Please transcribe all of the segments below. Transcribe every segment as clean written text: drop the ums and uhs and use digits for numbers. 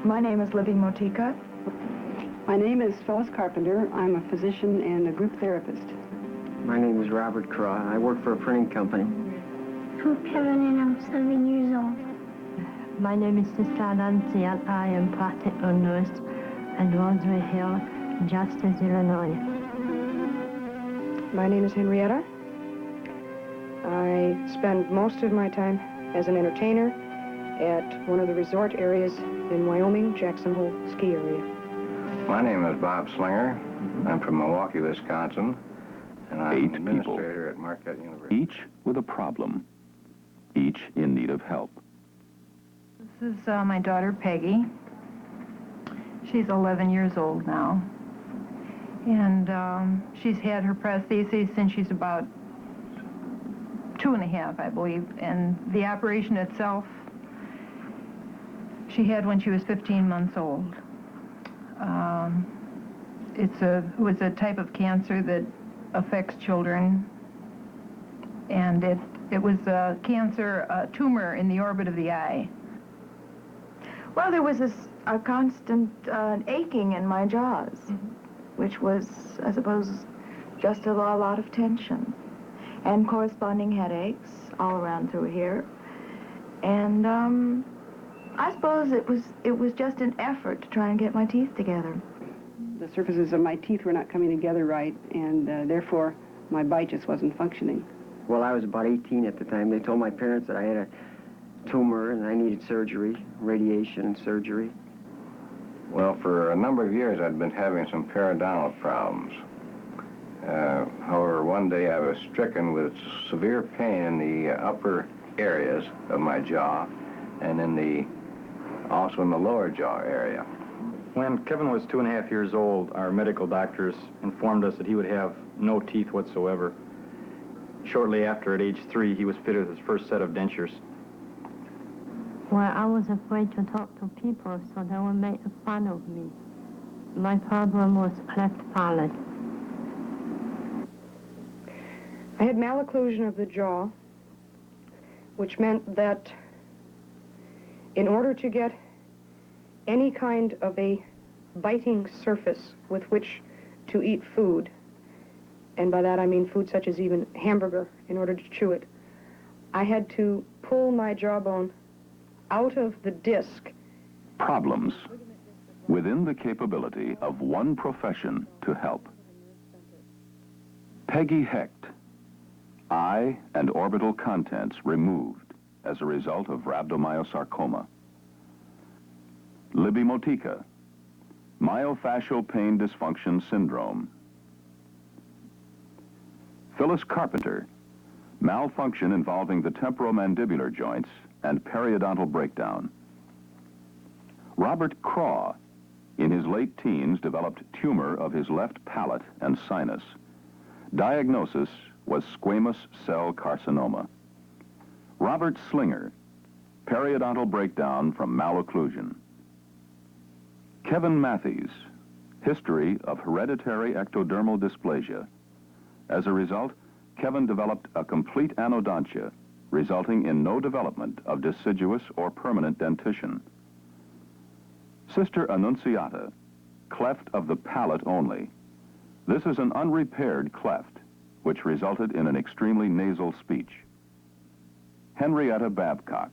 My name is Libby Motika. My name is Phyllis Carpenter. I'm a physician and a group therapist. My name is Robert Craw. I work for a printing company. I'm Kevin and I'm 7 years old. My name is Sister Nancy and I am practical nurse at Rosary Hill, Justice, Illinois. My name is Henrietta. I spend most of my time as an entertainer at one of the resort areas in Wyoming, Jackson Hole ski area. My name is Bob Slinger. I'm from Milwaukee, Wisconsin, and I'm an administrator at Marquette University. Each with a problem, each in need of help. This is my daughter, Peggy. She's 11 years old now. And she's had her prosthesis since she's about 2.5, I believe. And the operation itself, she had when she was 15 months old. It was a type of cancer that affects children. And it was a cancer, a tumor in the orbit of the eye. Well, there was a constant aching in my jaws, which was, I suppose, just a lot of tension, and corresponding headaches all around through here. And I suppose it was just an effort to try and get my teeth together. The surfaces of my teeth were not coming together right, and therefore my bite just wasn't functioning. Well, I was about 18 at the time. They told my parents that I had a tumor and I needed surgery, radiation and surgery. Well, for a number of years, I'd been having some periodontal problems. However, one day I was stricken with severe pain in the upper areas of my jaw and also in the lower jaw area. When Kevin was 2.5 years old, our medical doctors informed us that he would have no teeth whatsoever. Shortly after, at age 3, he was fitted with his first set of dentures. Well, I was afraid to talk to people, so they would make fun of me. My problem was cleft palate. I had malocclusion of the jaw, which meant that in order to get any kind of a biting surface with which to eat food, and by that I mean food such as even hamburger, in order to chew it, I had to pull my jawbone out of the disc. Problems within the capability of one profession to help. Peggy Hecht, eye and orbital contents removed as a result of rhabdomyosarcoma. Libby Motika, myofascial pain dysfunction syndrome. Phyllis Carpenter, malfunction involving the temporomandibular joints and periodontal breakdown. Robert Craw, in his late teens, developed tumor of his left palate and sinus. Diagnosis was squamous cell carcinoma. Robert Slinger, periodontal breakdown from malocclusion. Kevin Matthews, history of hereditary ectodermal dysplasia. As a result, Kevin developed a complete anodontia, resulting in no development of deciduous or permanent dentition. Sister Annunciata, cleft of the palate only. This is an unrepaired cleft, which resulted in an extremely nasal speech. Henrietta Babcock,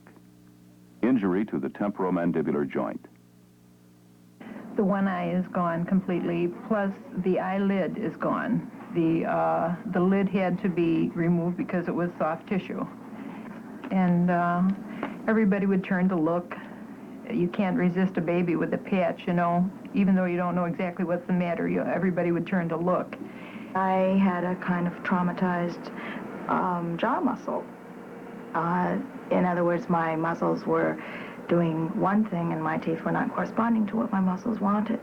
injury to the temporomandibular joint. The one eye is gone completely, plus the eyelid is gone. The lid had to be removed because it was soft tissue. And everybody would turn to look. You can't resist a baby with a patch, you know, even though you don't know exactly what's the matter. Everybody would turn to look. I had a kind of traumatized jaw muscle. In other words, my muscles were doing one thing and my teeth were not corresponding to what my muscles wanted.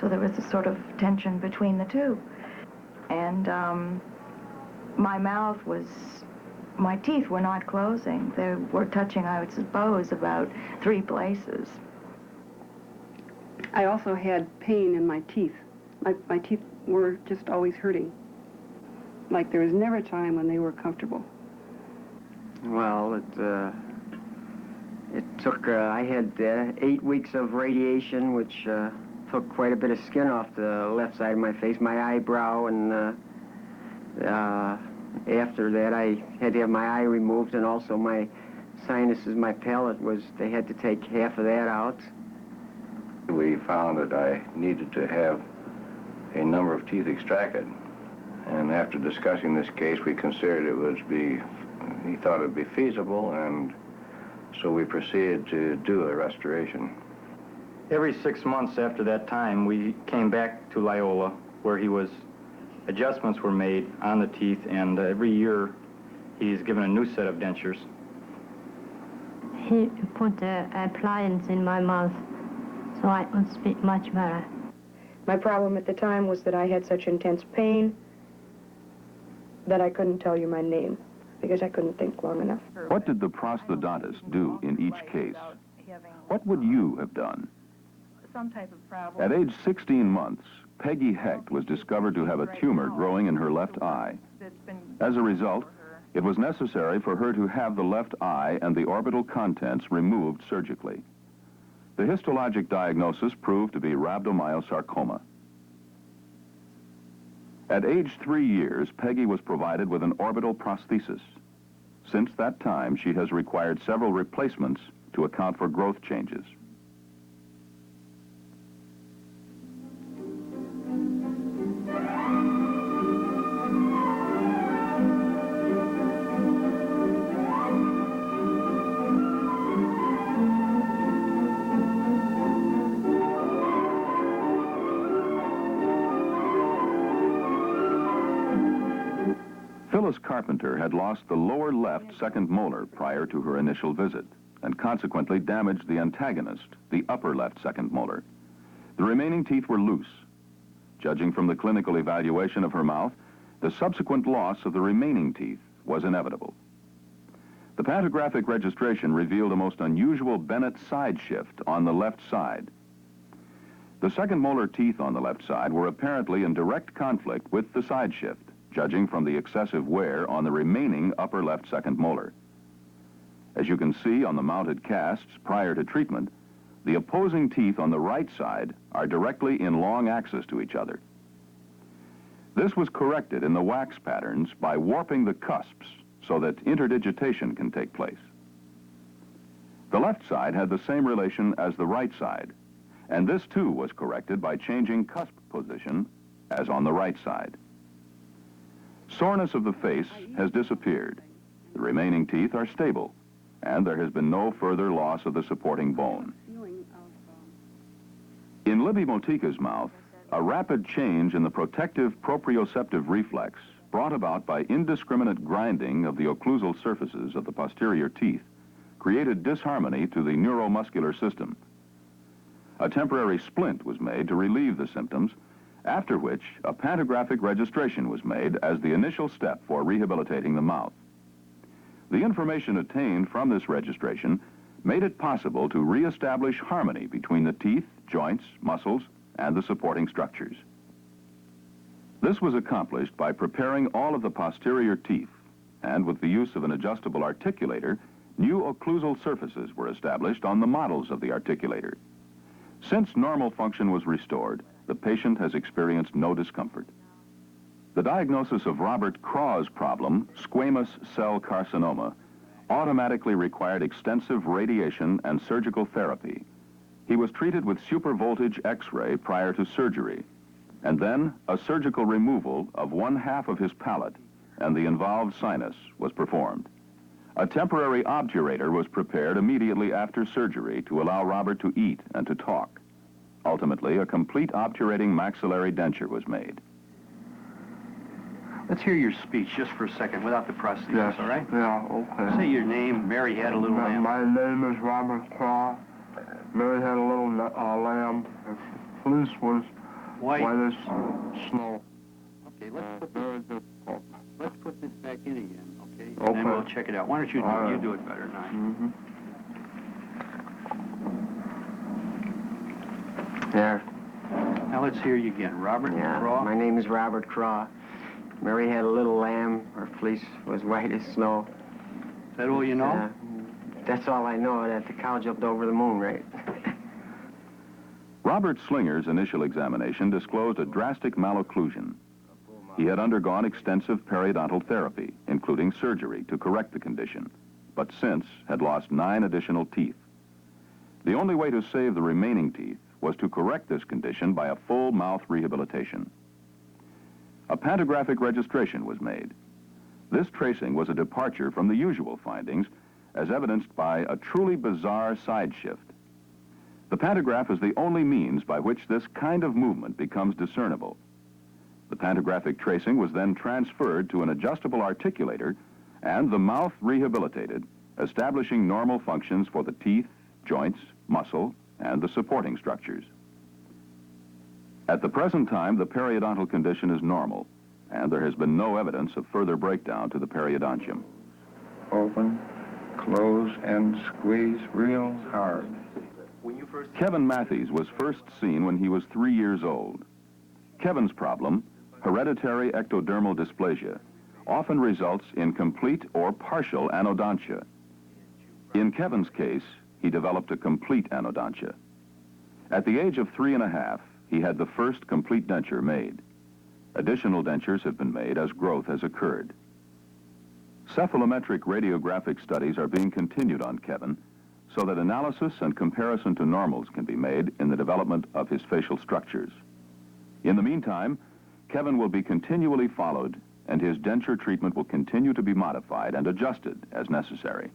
So there was a sort of tension between the two. And my teeth were not closing. They were touching, I would suppose, about 3 places. I also had pain in my teeth. My teeth were just always hurting. Like there was never a time when they were comfortable. Well, It took, I had 8 weeks of radiation, which took quite a bit of skin off the left side of my face, my eyebrow, and after that I had to have my eye removed, and also my sinuses, my palate they had to take half of that out. We found that I needed to have a number of teeth extracted. And after discussing this case, we considered he thought it would be feasible, and so we proceeded to do a restoration. Every 6 months after that time, we came back to Loyola, where adjustments were made on the teeth, and every year he's given a new set of dentures. He put an appliance in my mouth so I could speak much better. My problem at the time was that I had such intense pain that I couldn't tell you my name because I couldn't think long enough. What did the prosthodontist do in each case? What would you have done? Some type of problem. At age 16 months, Peggy Hecht was discovered to have a tumor growing in her left eye. As a result, it was necessary for her to have the left eye and the orbital contents removed surgically. The histologic diagnosis proved to be rhabdomyosarcoma. At age 3 years, Peggy was provided with an orbital prosthesis. Since that time, she has required several replacements to account for growth changes. Phyllis Carpenter had lost the lower left second molar prior to her initial visit, and consequently damaged the antagonist, the upper left second molar. The remaining teeth were loose. Judging from the clinical evaluation of her mouth, the subsequent loss of the remaining teeth was inevitable. The pantographic registration revealed a most unusual Bennett side shift on the left side. The second molar teeth on the left side were apparently in direct conflict with the side shift, judging from the excessive wear on the remaining upper left second molar. As you can see on the mounted casts prior to treatment, the opposing teeth on the right side are directly in long axis to each other. This was corrected in the wax patterns by warping the cusps so that interdigitation can take place. The left side had the same relation as the right side, and this too was corrected by changing cusp position as on the right side. Soreness of the face has disappeared. The remaining teeth are stable, and there has been no further loss of the supporting bone. In Libby Motika's mouth, a rapid change in the protective proprioceptive reflex brought about by indiscriminate grinding of the occlusal surfaces of the posterior teeth created disharmony to the neuromuscular system. A temporary splint was made to relieve the symptoms, after which a pantographic registration was made as the initial step for rehabilitating the mouth. The information attained from this registration made it possible to reestablish harmony between the teeth, joints, muscles, and the supporting structures. This was accomplished by preparing all of the posterior teeth, and with the use of an adjustable articulator, new occlusal surfaces were established on the models of the articulator. Since normal function was restored, the patient has experienced no discomfort. The diagnosis of Robert Craw's problem, squamous cell carcinoma, automatically required extensive radiation and surgical therapy. He was treated with supervoltage X-ray prior to surgery, and then a surgical removal of 1/2 of his palate, and the involved sinus was performed. A temporary obturator was prepared immediately after surgery to allow Robert to eat and to talk. Ultimately, a complete obturating maxillary denture was made. Let's hear your speech just for a second without the prosthesis, Yes. all right? Yeah, okay. Say your name. Mary had a little lamb. My name is Robert Craw. Mary had a little lamb. Her fleece was White. white as snow. Okay, Very difficult. let's put this back in again, okay? And Okay. then we'll check it out. Why don't you do All it? You right. do it better than I. Mm-hmm. There. Now let's hear you again. Robert Yeah, Craw. my name is Robert Craw. Mary had a little lamb. Her fleece was white as snow. Is that all you know? That's all I know, that the cow jumped over the moon, right? Robert Slinger's initial examination disclosed a drastic malocclusion. He had undergone extensive periodontal therapy, including surgery, to correct the condition, but since had lost 9 additional teeth. The only way to save the remaining teeth was to correct this condition by a full mouth rehabilitation. A pantographic registration was made. This tracing was a departure from the usual findings, as evidenced by a truly bizarre side shift. The pantograph is the only means by which this kind of movement becomes discernible. The pantographic tracing was then transferred to an adjustable articulator and the mouth rehabilitated, establishing normal functions for the teeth, joints, muscle, and the supporting structures. At the present time, the periodontal condition is normal, and there has been no evidence of further breakdown to the periodontium. Open, close, and squeeze real hard. Kevin Matthews was first seen when he was 3 years old. Kevin's problem, hereditary ectodermal dysplasia, often results in complete or partial anodontia. In Kevin's case, he developed a complete anodontia. At the age of 3½, he had the first complete denture made. Additional dentures have been made as growth has occurred. Cephalometric radiographic studies are being continued on Kevin so that analysis and comparison to normals can be made in the development of his facial structures. In the meantime, Kevin will be continually followed and his denture treatment will continue to be modified and adjusted as necessary.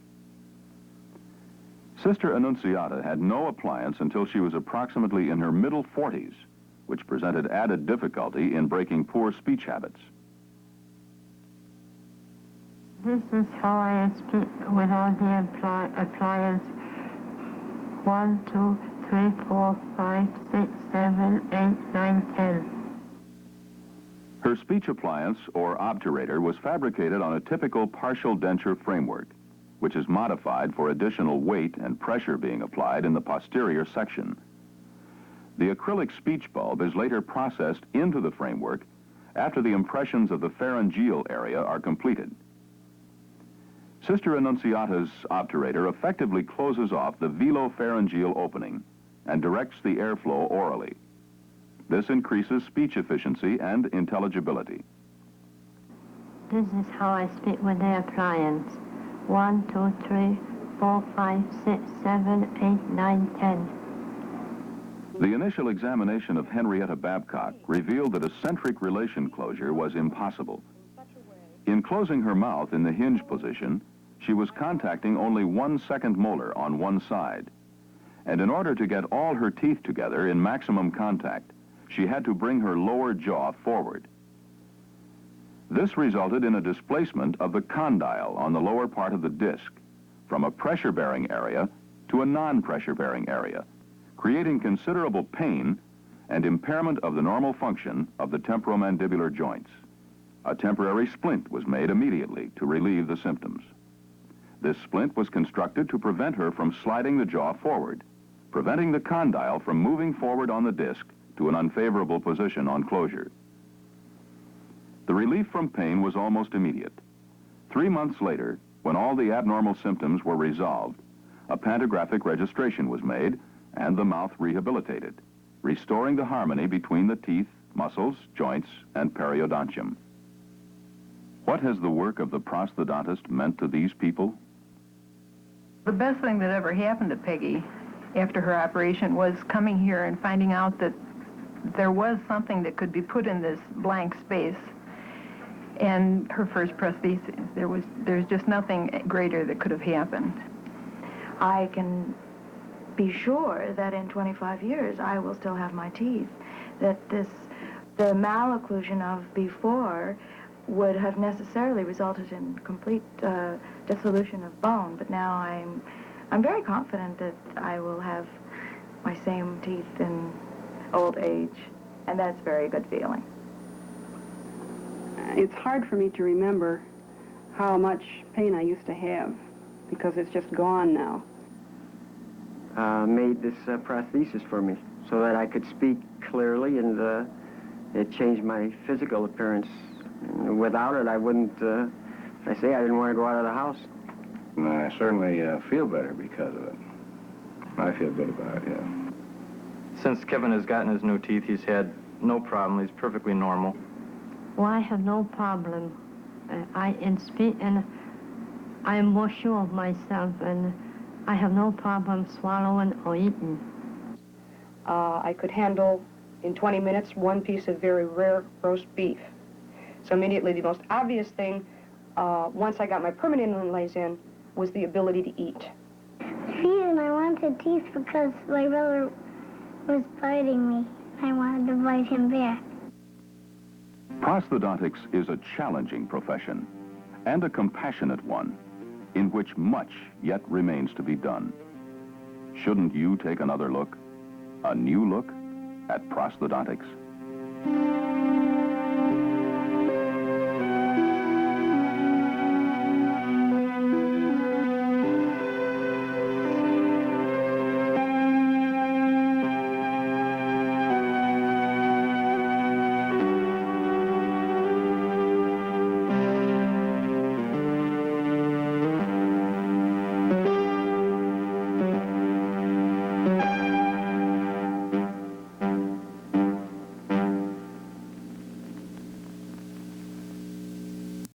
Sister Annunziata had no appliance until she was approximately in her middle 40s, which presented added difficulty in breaking poor speech habits. This is how I speak without the appliance. 1, 2, 3, 4, 5, 6, 7, 8, 9, 10. Her speech appliance, or obturator, was fabricated on a typical partial denture framework, which is modified for additional weight and pressure being applied in the posterior section. The acrylic speech bulb is later processed into the framework after the impressions of the pharyngeal area are completed. Sister Annunziata's obturator effectively closes off the velopharyngeal opening and directs the airflow orally. This increases speech efficiency and intelligibility. This is how I speak with the appliance. 1, 2, 3, 4, 5, 6, 7, 8, 9, 10. The initial examination of Henrietta Babcock revealed that a centric relation closure was impossible. In closing her mouth in the hinge position, she was contacting only 1 second molar on one side. And in order to get all her teeth together in maximum contact, she had to bring her lower jaw forward. This resulted in a displacement of the condyle on the lower part of the disc from a pressure-bearing area to a non-pressure-bearing area, creating considerable pain and impairment of the normal function of the temporomandibular joints. A temporary splint was made immediately to relieve the symptoms. This splint was constructed to prevent her from sliding the jaw forward, preventing the condyle from moving forward on the disc to an unfavorable position on closure. The relief from pain was almost immediate. 3 months later, when all the abnormal symptoms were resolved, a pantographic registration was made and the mouth rehabilitated, restoring the harmony between the teeth, muscles, joints, and periodontium. What has the work of the prosthodontist meant to these people? The best thing that ever happened to Peggy after her operation was coming here and finding out that there was something that could be put in this blank space. And her first prosthesis, there's just nothing greater that could have happened. I can be sure that in 25 years I will still have my teeth. That the malocclusion of before would have necessarily resulted in complete dissolution of bone, but now I'm very confident that I will have my same teeth in old age, and that's a very good feeling. It's hard for me to remember how much pain I used to have because it's just gone now. Made this prosthesis for me so that I could speak clearly, and it changed my physical appearance. Without it, I wouldn't, I didn't want to go out of the house. And I certainly feel better because of it. I feel good about it, yeah. Since Kevin has gotten his new teeth, he's had no problem. He's perfectly normal. Well, I have no problem. I am more sure of myself, and I have no problem swallowing or eating. I could handle, in 20 minutes, one piece of very rare roast beef. So immediately the most obvious thing, once I got my permanent inlays in, was the ability to eat. The reason I wanted teeth because my brother was biting me. I wanted to bite him back. Prosthodontics is a challenging profession and a compassionate one in which much yet remains to be done. Shouldn't you take another look, a new look at prosthodontics?